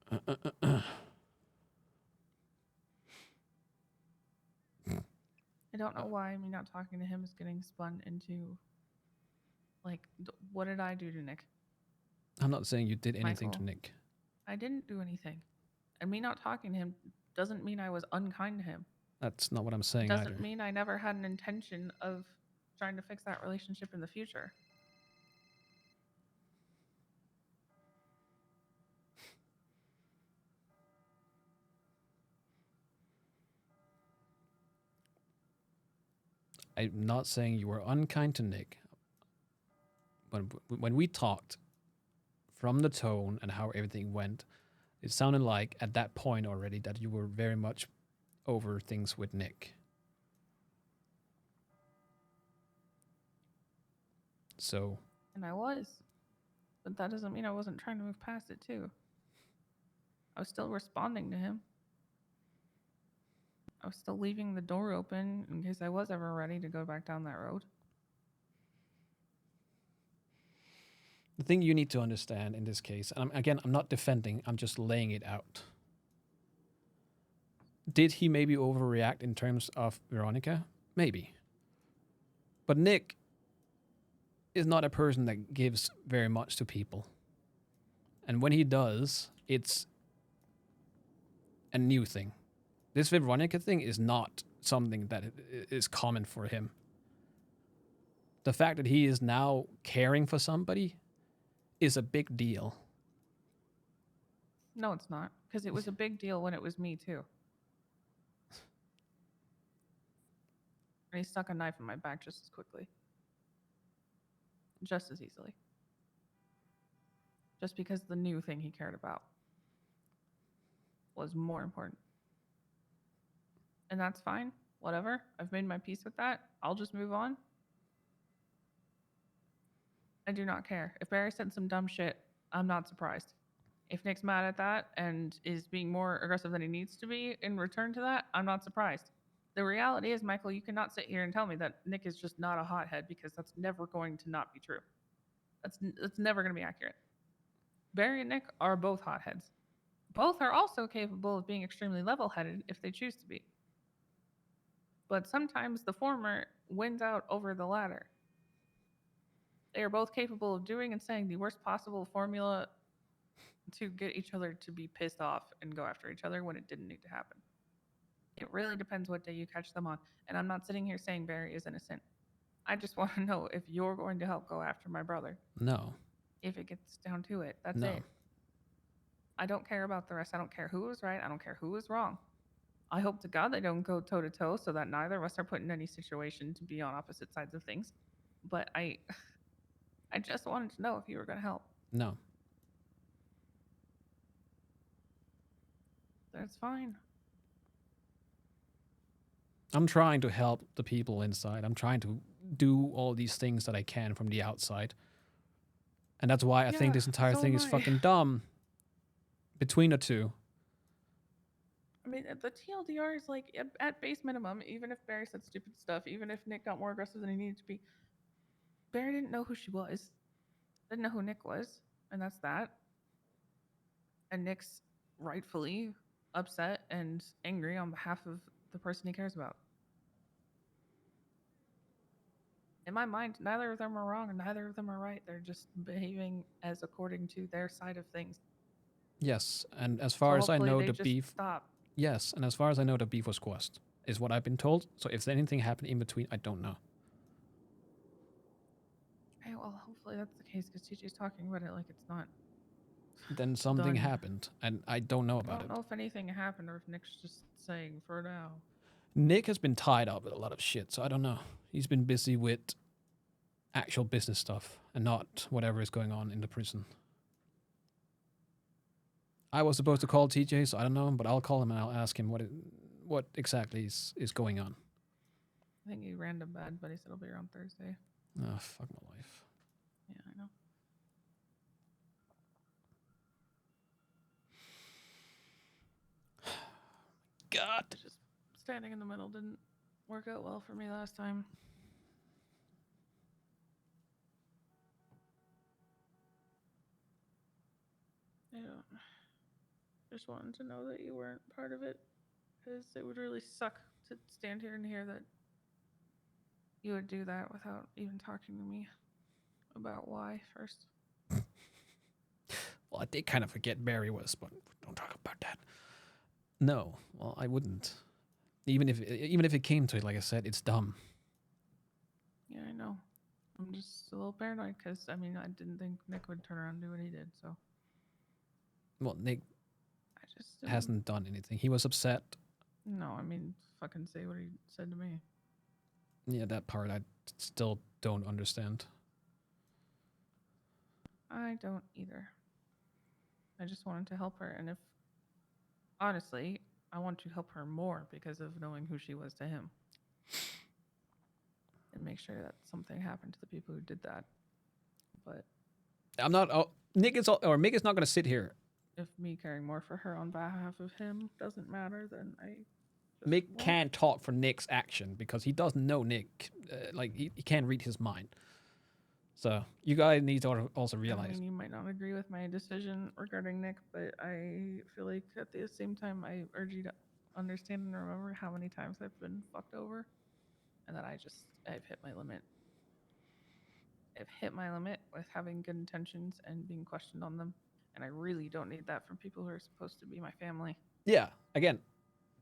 I don't know why me not talking to him is getting spun into, like, what did I do to Nick? I'm not saying you did anything to Michael. Nick. I didn't do anything. And me not talking to him doesn't mean I was unkind to him. That's not what I'm saying Doesn't either. mean I never had an intention of trying to fix that relationship in the future. I'm not saying you were unkind to Nick. But when we talked, from the tone and how everything went, it sounded like at that point already that you were very much over things with Nick. So. And I was. But that doesn't mean I wasn't trying to move past it too. I was still responding to him. I was still leaving the door open in case I was ever ready to go back down that road. The thing you need to understand in this case, and I'm not defending, I'm just laying it out. Did he maybe overreact in terms of Veronica? Maybe. But Nick is not a person that gives very much to people. And when he does, it's a new thing. This Veronica thing is not something that is common for him. The fact that he is now caring for somebody is a big deal. No, it's not. Because it was a big deal when it was me, too. And he stuck a knife in my back just as quickly. Just as easily. Just because the new thing he cared about was more important. And that's fine. Whatever. I've made my peace with that. I'll just move on. I do not care. If Barry said some dumb shit, I'm not surprised. If Nick's mad at that and is being more aggressive than he needs to be in return to that, I'm not surprised. The reality is, Michael, you cannot sit here and tell me that Nick is just not a hothead, because that's never going to not be true. That's never going to be accurate. Barry and Nick are both hotheads. Both are also capable of being extremely level-headed if they choose to be. But sometimes the former wins out over the latter. They are both capable of doing and saying the worst possible formula to get each other to be pissed off and go after each other when it didn't need to happen. It really depends what day you catch them on. And I'm not sitting here saying Barry is innocent. I just want to know if you're going to help go after my brother. No. If it gets down to it, that's No. it. I don't care about the rest. I don't care who was right. I don't care who was wrong. I hope to God they don't go toe to toe so that neither of us are put in any situation to be on opposite sides of things. But I just wanted to know if you were going to help. No. That's fine. I'm trying to help the people inside. I'm trying to do all these things that I can from the outside. And that's why I think this entire so thing am is I. fucking dumb. Between the two. I mean, the TLDR is like at base minimum, even if Barry said stupid stuff, even if Nick got more aggressive than he needed to be, Barry didn't know who she was. Didn't know who Nick was. And that's that. And Nick's rightfully upset and angry on behalf of the person he cares about. In my mind, neither of them are wrong and neither of them are right. They're just behaving as according to their side of things. Yes, and as far as I know, the beef. Stop. Yes, and as far as I know, the beef was squashed, is what I've been told. So if anything happened in between, I don't know. Okay, well, hopefully that's the case because TJ's talking about it like it's not. Then something Done. happened, and I don't know I about don't know if anything happened or if Nick's just saying for now. Nick has been tied up with a lot of shit, so I don't know. He's been busy with actual business stuff and not whatever is going on in the prison. I was supposed to call TJ, so I don't know, but I'll call him and I'll ask him what exactly is going on. I think he ran to bed, but he said it'll be around Thursday. Oh, fuck my life. Yeah, I know. God. Just standing in the middle didn't work out well for me last time. I just wanted to know that you weren't part of it, because it would really suck to stand here and hear that you would do that without even talking to me about why first. Well, I did kind of forget Barry was, but don't talk about that. No, well, I wouldn't. Even if it came to it, like I said, it's dumb. Yeah, I know. I'm just a little paranoid because, I mean, I didn't think Nick would turn around and do what he did, so. Well, Nick I just hasn't done anything. He was upset. No, I mean, fucking say what he said to me. Yeah, that part I still don't understand. I don't either. I just wanted to help her, and if, honestly, I want to help her more because of knowing who she was to him. And make sure that something happened to the people who did that. But I'm not. Oh, Mick is not going to sit here. if me caring more for her on behalf of him doesn't matter, then I. Mick can't talk for Nick's action because he doesn't know Nick. He can't read his mind. So you guys need to also realize. I mean, you might not agree with my decision regarding Nick, but I feel like at the same time, I urge you to understand and remember how many times I've been fucked over, and that I've hit my limit. I've hit my limit with having good intentions and being questioned on them, and I really don't need that from people who are supposed to be my family. Yeah, again,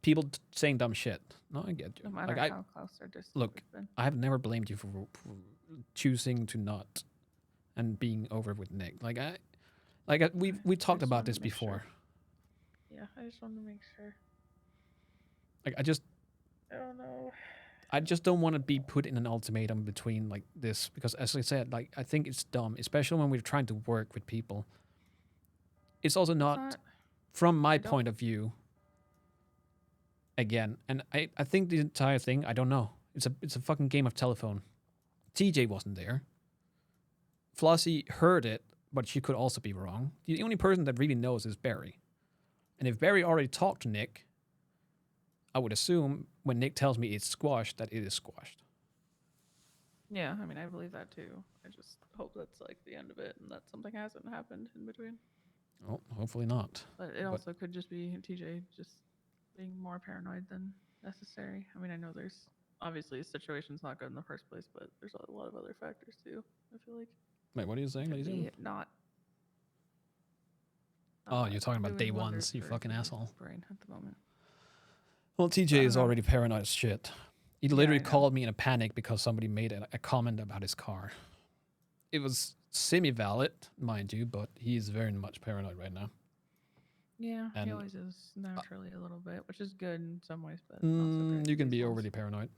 people saying dumb shit. No, I get you. No matter Like how close or distant look, we've been. I have never blamed you for choosing to not and being over with Nick. We talked just about wanted this to make sure. before. Yeah, I just wanted to make sure. Like I don't know. I just don't want to be put in an ultimatum between like this because, as I said, like I think it's dumb, especially when we're trying to work with people. It's also not from my point of view. Again, and I think the entire thing, I don't know. It's a fucking game of telephone. TJ wasn't there. Flossie heard it, but she could also be wrong. The only person that really knows is Barry. And if Barry already talked to Nick, I would assume when Nick tells me it's squashed, that it is squashed. Yeah, I mean, I believe that too. I just hope that's like the end of it and that something hasn't happened in between. Oh, hopefully not. But it also could just be TJ just being more paranoid than necessary. I mean, I know there's obviously the situation's not good in the first place, but there's a lot of other factors too. I feel like. Wait, what are you saying, Could Lazy? be not. Oh, you're talking about doing day wonders ones, you for fucking TJ's asshole. brain at the moment. Well, TJ is already paranoid as shit. He literally I know. called me in a panic because somebody made a comment about his car. It was semi-valid, mind you, but he's very much paranoid right now. Yeah, he And, always is naturally a little bit, which is good in some ways, but not so great. You can these be ones. overly paranoid.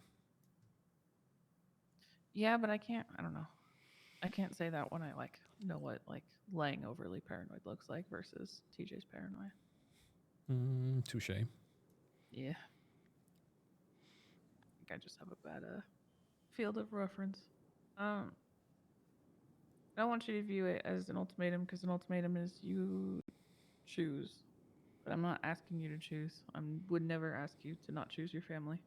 Yeah, but I don't know. I can't say that when I like know what like laying overly paranoid looks like versus TJ's paranoia. Touche. Yeah. I think I just have a bad field of reference. I don't want you to view it as an ultimatum because an ultimatum is you choose. But I'm not asking you to choose. I would never ask you to not choose your family.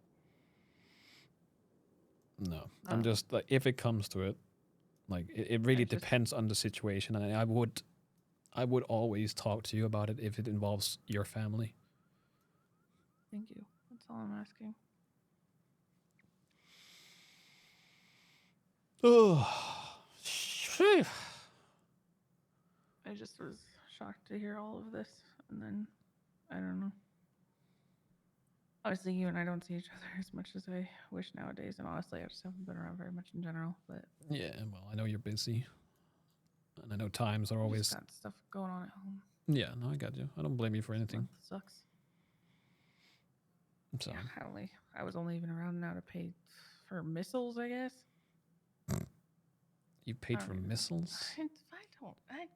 No, I'm just like, if it comes to it, like it really depends on the situation, and I would always talk to you about it if it involves your family. Thank you. That's all I'm asking. Oh, I just was shocked to hear all of this, and then I don't know. Obviously, you and I don't see each other as much as I wish nowadays, and honestly, I just haven't been around very much in general. But yeah, well, I know you're busy, and I know times are always just got stuff going on at home. Yeah, no, I got you. I don't blame you for anything. Sucks. So Yeah, I was only even around now to pay for missiles, I guess. you paid for missiles? I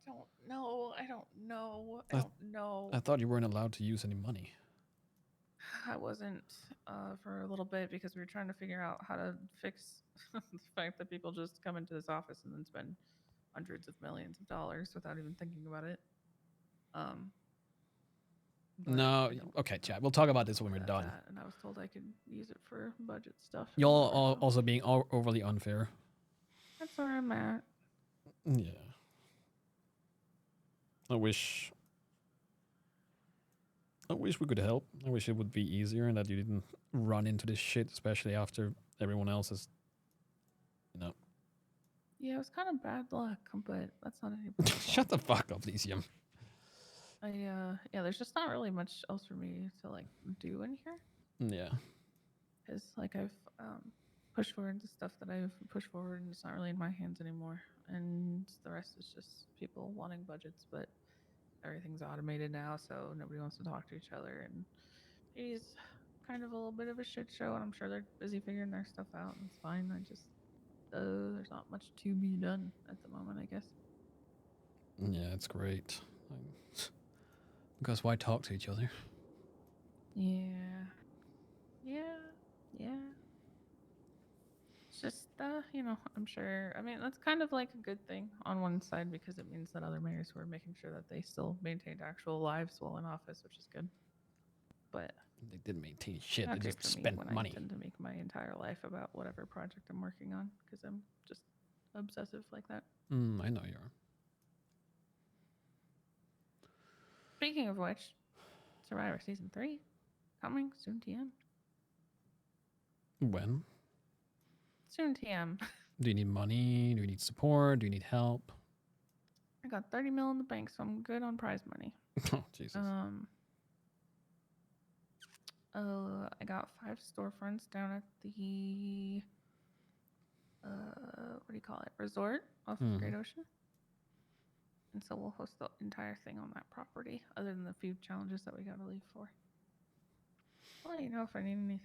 don't know. I don't know. I thought you weren't allowed to use any money. I wasn't for a little bit because we were trying to figure out how to fix the fact that people just come into this office and then spend hundreds of millions of dollars without even thinking about it. No, okay, chat. We'll talk about this when we're done. And I was told I could use it for budget stuff. You're also being overly unfair. That's where I'm at. Yeah. I wish we could help. I wish it would be easier and that you didn't run into this shit, especially after everyone else is, Yeah, it was kind of bad luck, but that's not any. Shut the fuck up, Lysium. Yeah, there's just not really much else for me to like do in here. Yeah. Because like I've pushed forward the stuff that I've pushed forward, and it's not really in my hands anymore. And the rest is just people wanting budgets, but everything's automated now, so nobody wants to talk to each other. And it's kind of a little bit of a shit show, and I'm sure they're busy figuring their stuff out, and it's fine. I just there's not much to be done at the moment, I guess. Yeah, it's great. Because why talk to each other? Yeah. It's just, I'm sure. I mean, that's kind of like a good thing on one side because it means that other mayors were making sure that they still maintained actual lives while in office, which is good. But they didn't maintain shit. Not They great just for me spent when money. I tend to make my entire life about whatever project I'm working on because I'm just obsessive like that. I know you are. Speaking of which, Survivor Season 3 coming soon TM. When? Soon TM. Do you need money? Do you need support? Do you need help? I got 30 mil in the bank, so I'm good on prize money. Oh, Jesus. I got 5 storefronts down at the what do you call it? Resort off the Great Ocean. And so we'll host the entire thing on that property, other than the few challenges that we gotta leave for. Well, you know, if I need anything.